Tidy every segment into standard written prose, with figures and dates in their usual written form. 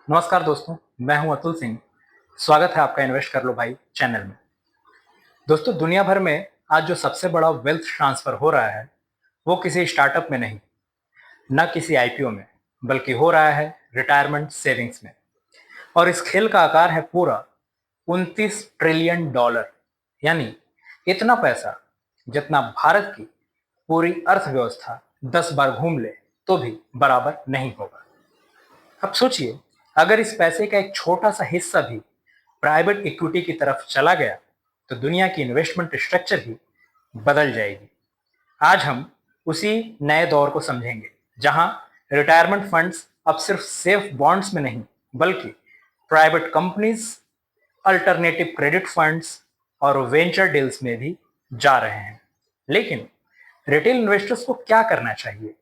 नमस्कार दोस्तों, मैं हूं अतुल सिंह। स्वागत है आपका इन्वेस्ट कर लो भाई चैनल में। दोस्तों, दुनिया भर में आज जो सबसे बड़ा वेल्थ ट्रांसफर हो रहा है वो किसी स्टार्टअप में नहीं, न किसी आईपीओ में, बल्कि हो रहा है रिटायरमेंट सेविंग्स में। और इस खेल का आकार है पूरा 29 ट्रिलियन डॉलर, यानी इतना पैसा जितना भारत की पूरी अर्थव्यवस्था 10 बार घूम ले तो भी बराबर नहीं होगा। अब सोचिए, अगर इस पैसे का एक छोटा सा हिस्सा भी प्राइवेट इक्विटी की तरफ चला गया तो दुनिया की इन्वेस्टमेंट स्ट्रक्चर ही बदल जाएगी। आज हम उसी नए दौर को समझेंगे जहां रिटायरमेंट फंड्स अब सिर्फ सेफ बॉन्ड्स में नहीं, बल्कि private companies, alternative credit funds और वेंचर डील्स में भी जा रहे हैं। लेकिन रिटेल इन्वेस्टर्स को क्या करना चाहिए?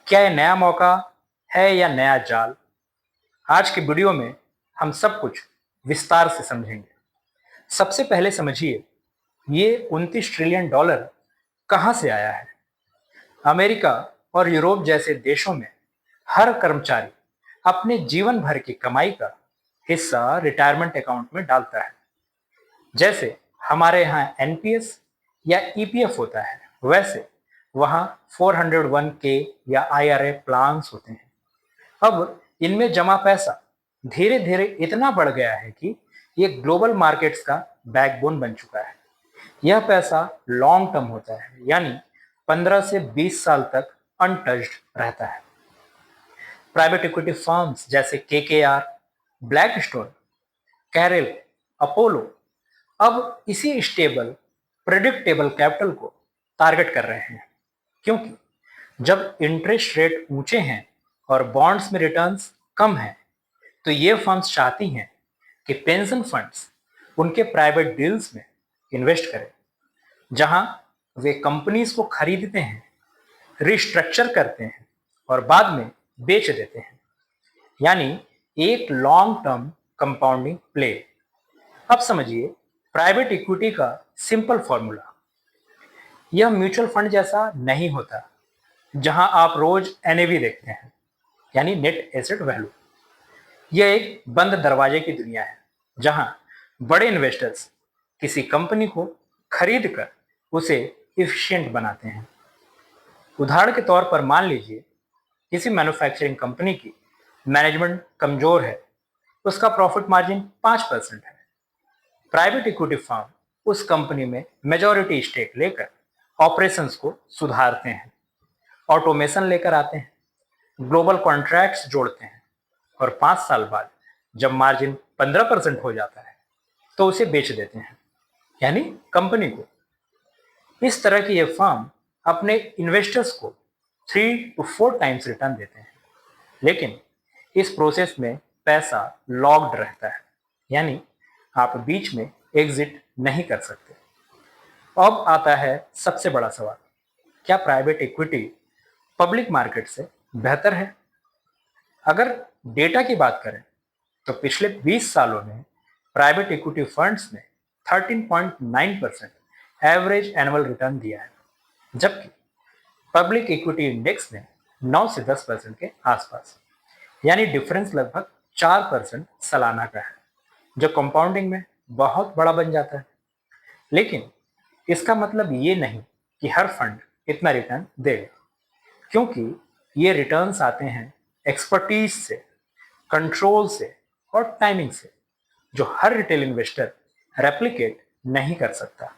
क्या यह नया मौका है या नया जाल? आज के वीडियो में हम सब कुछ विस्तार से समझेंगे। सबसे पहले समझिए, ये 29 ट्रिलियन डॉलर कहां से आया है। अमेरिका और यूरोप जैसे देशों में हर कर्मचारी अपने जीवन भर की कमाई का हिस्सा रिटायरमेंट अकाउंट में डालता है। जैसे हमारे यहाँ एनपीएस या ईपीएफ होता है, वैसे वहाँ 401k या आईआरए प्लान्स होते हैं। अब इनमें जमा पैसा धीरे धीरे इतना बढ़ गया है कि ये ग्लोबल मार्केट्स का बैकबोन बन चुका है। यह पैसा लॉन्ग टर्म होता है, यानी 15 से 20 साल तक अनटच्ड रहता है। प्राइवेट इक्विटी फर्म्स जैसे केकेआर, ब्लैकस्टोन, कैरेल, अपोलो अब इसी स्टेबल, प्रेडिक्टेबल कैपिटल को टारगेट कर रहे हैं, क्योंकि जब इंटरेस्ट रेट ऊंचे हैं और बॉन्ड्स में रिटर्न्स कम हैं, तो ये फर्म्स चाहती हैं कि पेंशन फंड्स उनके प्राइवेट डील्स में इन्वेस्ट करें, जहां वे कंपनीज को खरीदते हैं, रिस्ट्रक्चर करते हैं और बाद में बेच देते हैं, यानी एक लॉन्ग टर्म कंपाउंडिंग प्ले। अब समझिए प्राइवेट इक्विटी का सिंपल फॉर्मूला। यह म्यूचुअल फंड जैसा नहीं होता, जहां आप रोज एनएवी देखते हैं, यानी नेट एसेट वैल्यू। यह एक बंद दरवाजे की दुनिया है, जहां बड़े इन्वेस्टर्स किसी कंपनी को खरीद कर उसे इफिशिएंट बनाते हैं। उदाहरण के तौर पर मान लीजिए किसी मैन्युफैक्चरिंग कंपनी की मैनेजमेंट कमजोर है, उसका प्रॉफिट मार्जिन 5% है। प्राइवेट इक्विटी फर्म उस कंपनी में मेजॉरिटी स्टेक लेकर ऑपरेशंस को सुधारते हैं, ऑटोमेशन लेकर आते हैं, ग्लोबल कॉन्ट्रैक्ट्स जोड़ते हैं और 5 साल बाद जब मार्जिन 15% हो जाता है तो उसे बेच देते हैं, यानी कंपनी को। इस तरह की ये फर्म अपने इन्वेस्टर्स को 3 to 4 टाइम्स रिटर्न देते हैं, लेकिन इस प्रोसेस में पैसा लॉक्ड रहता है, यानी आप बीच में एग्जिट नहीं कर सकते। अब आता है सबसे बड़ा सवाल, क्या प्राइवेट इक्विटी पब्लिक मार्केट से बेहतर है? अगर डेटा की बात करें तो पिछले 20 सालों में प्राइवेट इक्विटी फंड्स ने 13.9% एवरेज एनुअल रिटर्न दिया है, जबकि पब्लिक इक्विटी इंडेक्स ने 9 से 10% के आसपास, यानी डिफरेंस लगभग 4% सालाना का है, जो कंपाउंडिंग में बहुत बड़ा बन जाता है। लेकिन इसका मतलब ये नहीं कि हर फंड इतना रिटर्न देगा, क्योंकि ये रिटर्न्स आते हैं एक्सपर्टीज से, कंट्रोल से और टाइमिंग से, जो हर रिटेल इन्वेस्टर रेप्लिकेट नहीं कर सकता।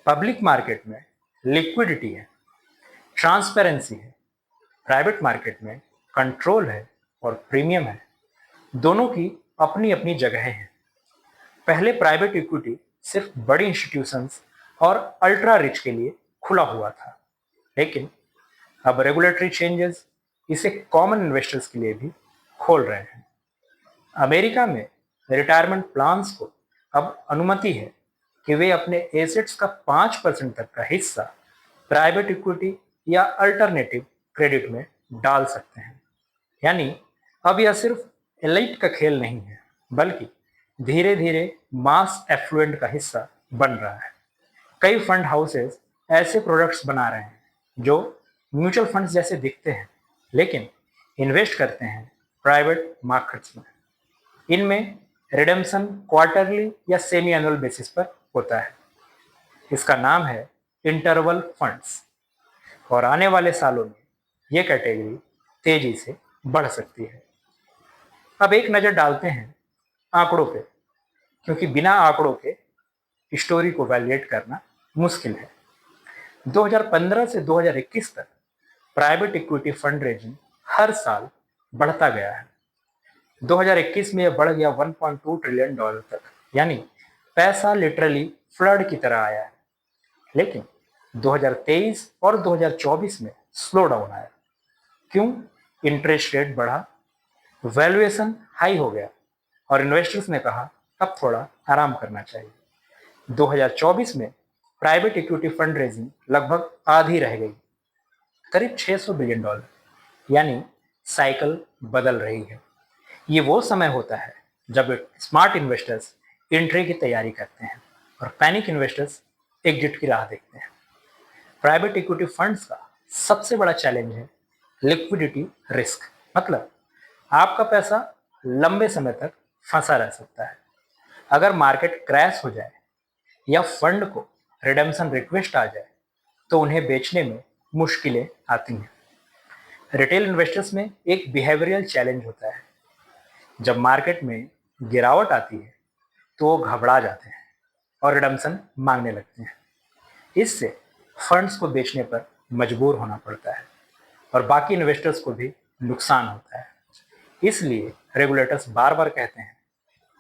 पब्लिक मार्केट में लिक्विडिटी है, ट्रांसपेरेंसी है, प्राइवेट मार्केट में कंट्रोल है और प्रीमियम है। दोनों की अपनी अपनी जगह हैं। पहले प्राइवेट इक्विटी सिर्फ बड़ी इंस्टीट्यूशंस और अल्ट्रा रिच के लिए खुला हुआ था, लेकिन अब रेगुलेटरी चेंजेस इसे कॉमन इन्वेस्टर्स के लिए भी खोल रहे हैं। अमेरिका में रिटायरमेंट प्लान्स को अब अनुमति है कि वे अपने एसेट्स का 5% तक का हिस्सा प्राइवेट इक्विटी या अल्टरनेटिव क्रेडिट में डाल सकते हैं, यानी अब यह सिर्फ एलाइट का खेल नहीं है, बल्कि धीरे धीरे मास एफ्लुएंट का हिस्सा बन रहा है। कई फंड हाउसेस ऐसे प्रोडक्ट्स बना रहे हैं जो म्यूचुअल फंड्स जैसे दिखते हैं, लेकिन इन्वेस्ट करते हैं प्राइवेट मार्केट्स में। इनमें रिडेम्पशन क्वार्टरली या सेमी एनुअल बेसिस पर होता है। इसका नाम है इंटरवल फंड्स और आने वाले सालों में यह कैटेगरी तेजी से बढ़ सकती है। अब एक नज़र डालते हैं आंकड़ों पे, क्योंकि बिना आंकड़ों के स्टोरी को वैलिडेट करना मुश्किल है। 2015 से 2021 तक प्राइवेट इक्विटी फंड रेजिंग हर साल बढ़ता गया है। 2021 में यह बढ़ गया 1.2 ट्रिलियन डॉलर तक, यानी पैसा लिटरली फ्लड की तरह आया है। लेकिन 2023 और 2024 में स्लो डाउन आया। क्यों? इंटरेस्ट रेट बढ़ा, वैल्यूएशन हाई हो गया और इन्वेस्टर्स ने कहा अब थोड़ा आराम करना चाहिए। 2024 में प्राइवेट इक्विटी फंड रेजिंग लगभग आधी रह गई, करीब 600 बिलियन डॉलर, यानी साइकिल बदल रही है। ये वो समय होता है जब स्मार्ट इन्वेस्टर्स एंट्री की तैयारी करते हैं और पैनिक इन्वेस्टर्स एग्जिट की राह देखते हैं। प्राइवेट इक्विटी फंड्स का सबसे बड़ा चैलेंज है लिक्विडिटी रिस्क, मतलब आपका पैसा लंबे समय तक फंसा रह सकता है। अगर मार्केट क्रैश हो जाए या फंड को रिडेम्पशन रिक्वेस्ट आ जाए तो उन्हें बेचने में मुश्किलें आती हैं। रिटेल इन्वेस्टर्स में एक बिहेवियरल चैलेंज होता है। जब मार्केट में गिरावट आती है तो वो घबरा जाते हैं और रिडेम्पशन मांगने लगते हैं। इससे फंड्स को बेचने पर मजबूर होना पड़ता है और बाकी इन्वेस्टर्स को भी नुकसान होता है। इसलिए रेगुलेटर्स बार बार कहते हैं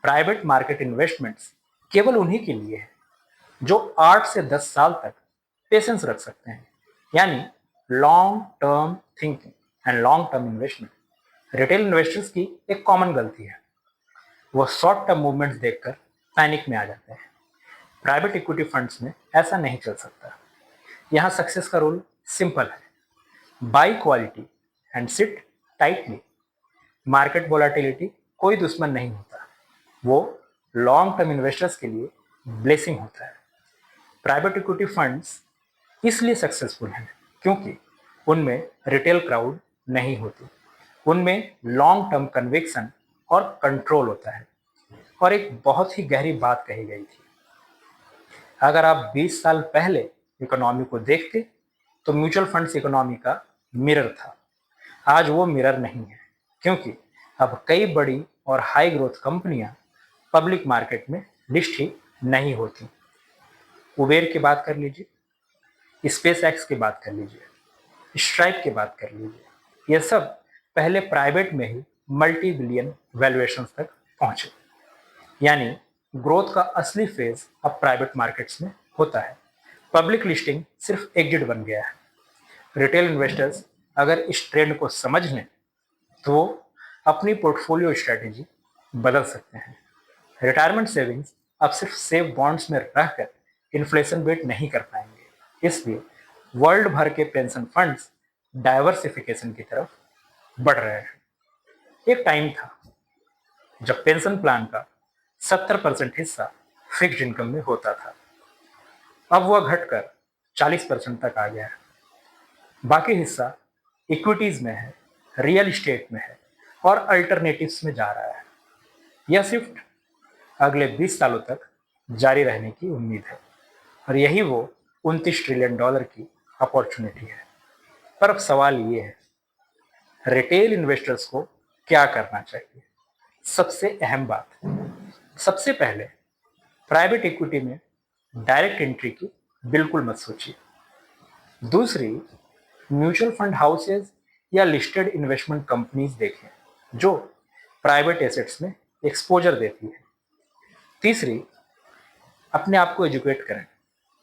प्राइवेट मार्केट इन्वेस्टमेंट्स केवल उन्हीं के लिए है जो 8 से 10 साल तक पेशेंस रख सकते हैं, यानी long term thinking and long term investment. Retail investors की एक कॉमन गलती है, वो शॉर्ट टर्म मूवमेंट्स देखकर पैनिक में आ जाते हैं। प्राइवेट इक्विटी फंड्स में ऐसा नहीं चल सकता। यहाँ सक्सेस का रूल सिंपल है, by quality and sit tightly. Market volatility कोई दुश्मन नहीं होता, वो लॉन्ग टर्म इन्वेस्टर्स के लिए ब्लेसिंग होता है। प्राइवेट इक्विटी फंड्स इसलिए सक्सेसफुल हैं क्योंकि उनमें रिटेल क्राउड नहीं होती, उनमें लॉन्ग टर्म कन्विक्शन और कंट्रोल होता है। और एक बहुत ही गहरी बात कही गई थी, अगर आप 20 साल पहले इकोनॉमी को देखते तो म्यूचुअल फंड्स इकोनॉमी का मिरर था। आज वो मिरर नहीं है, क्योंकि अब कई बड़ी और हाई ग्रोथ कंपनियां पब्लिक मार्केट में लिस्ट ही नहीं होती। उबेर की बात कर लीजिए, स्पेस एक्स की बात कर लीजिए, स्ट्राइप की बात कर लीजिए, ये सब पहले प्राइवेट में ही मल्टी बिलियन वैल्यूएशन तक पहुंचे। यानी ग्रोथ का असली फेज अब प्राइवेट मार्केट्स में होता है। पब्लिक लिस्टिंग सिर्फ एग्जिट बन गया है। रिटेल इन्वेस्टर्स अगर इस ट्रेंड को समझ लें तो वो अपनी पोर्टफोलियो स्ट्रेटेजी बदल सकते हैं। रिटायरमेंट सेविंग्स अब सिर्फ सेव बॉन्ड्स में रहकर इन्फ्लेशन बेट नहीं कर पाएंगे। इसलिए वर्ल्ड भर के पेंशन फंड्स डाइवर्सिफिकेशन की तरफ बढ़ रहे हैं। एक टाइम था जब पेंशन प्लान का 70% हिस्सा फिक्स्ड इनकम में होता था, अब वह घटकर 40% तक आ गया है। बाकी हिस्सा इक्विटीज में है, रियल इस्टेट में है और अल्टरनेटिव्स में जा रहा है। यह शिफ्ट अगले 20 सालों तक जारी रहने की उम्मीद है और यही वो 29 ट्रिलियन डॉलर की अपॉर्चुनिटी है। पर अब सवाल ये है, रिटेल इन्वेस्टर्स को क्या करना चाहिए? सबसे अहम बात, सबसे पहले प्राइवेट इक्विटी में डायरेक्ट एंट्री की बिल्कुल मत सोचिए। दूसरी, म्यूचुअल फंड हाउसेज या लिस्टेड इन्वेस्टमेंट कंपनीज देखें जो प्राइवेट एसेट्स में एक्सपोजर देती है। तीसरी, अपने आप को एजुकेट करें,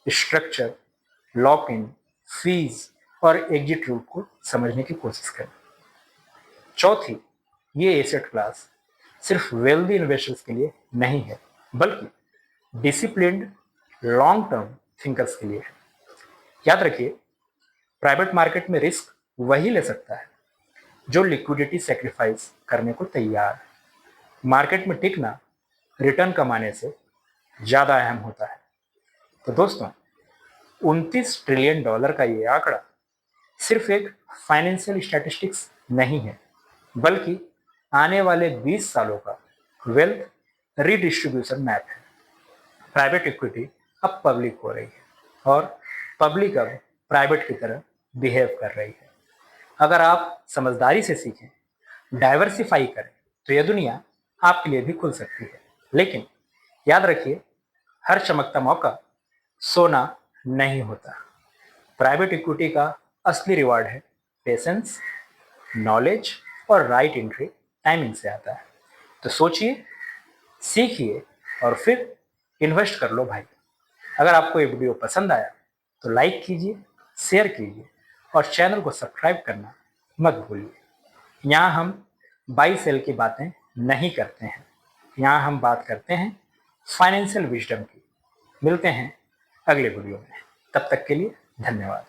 स्ट्रक्चर, लॉक इन, फीस और एग्जिट रूट को समझने की कोशिश करें। चौथी, ये एसेट क्लास सिर्फ वेल्दी इन्वेस्टर्स के लिए नहीं है, बल्कि डिसिप्लिन्ड लॉन्ग टर्म थिंकर्स के लिए है। याद रखिए, प्राइवेट मार्केट में रिस्क वही ले सकता है जो लिक्विडिटी सेक्रीफाइस करने को तैयार है। मार्केट में टिकना रिटर्न कमाने से ज़्यादा अहम होता है। तो दोस्तों, 29 ट्रिलियन डॉलर का ये आंकड़ा सिर्फ एक फाइनेंशियल स्टैटिस्टिक्स नहीं है, बल्कि आने वाले 20 सालों का वेल्थ रीडिस्ट्रीब्यूशन मैप है। प्राइवेट इक्विटी अब पब्लिक हो रही है और पब्लिक अब प्राइवेट की तरह बिहेव कर रही है। अगर आप समझदारी से सीखें, डाइवर्सिफाई करें, तो यह दुनिया आपके लिए भी खुल सकती है। लेकिन याद रखिए, हर चमकता मौका सोना नहीं होता। प्राइवेट इक्विटी का असली रिवार्ड है पेशेंस, नॉलेज और राइट एंट्री टाइमिंग से आता है। तो सोचिए, सीखिए और फिर इन्वेस्ट कर लो भाई। अगर आपको ये वीडियो पसंद आया तो लाइक कीजिए, शेयर कीजिए और चैनल को सब्सक्राइब करना मत भूलिए। यहाँ हम बाई सेल की बातें नहीं करते हैं, यहाँ हम बात करते हैं फाइनेंशियल विजडम की। मिलते हैं अगले वीडियो में, तब तक के लिए धन्यवाद।